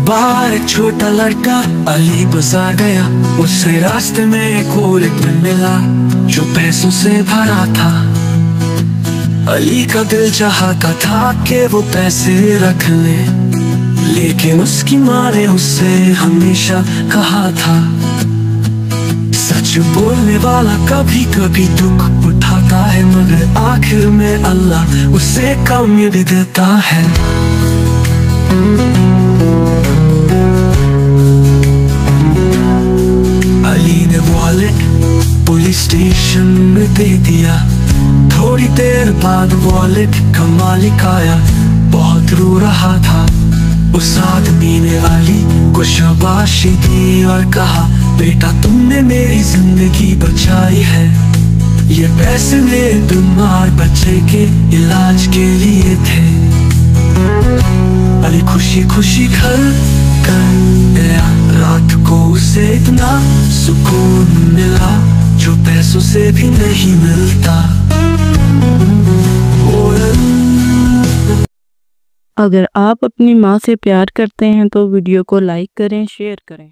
बार एक छोटा लड़का अली बाजार गया। उसे रास्ते में एक और एक मिला जो पैसों से भरा था। अली का दिल चाहता था कि वो पैसे रख ले, लेकिन उसकी माँ ने उससे हमेशा कहा था, सच बोलने वाला कभी कभी दुख उठाता है, मगर आखिर में अल्लाह उसे कामयाबी देता है। अली ने वॉलेट पुलिस स्टेशन में दे दिया। थोड़ी देर बाद वॉलेट का मालिक आया, बहुत रो रहा था। उस आदमी ने अली को शाबाशी दी और कहा, बेटा तुमने मेरी जिंदगी बचाई है। ये पैसे मेरे बीमार बच्चे के इलाज के लिए थे। अली खुशी खुशी घर कर गया। रात को उसे इतना सुकून मिला जो पैसों से भी नहीं मिलता। अगर आप अपनी माँ से प्यार करते हैं तो वीडियो को लाइक करें, शेयर करें।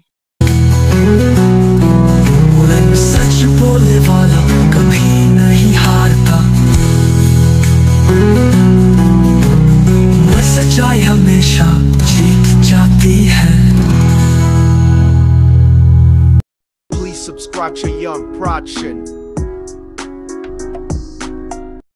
सच बोलने वाला कभी नहीं हारता, सच्चाई हमेशा जीत जाती है। Please subscribe to Young Production.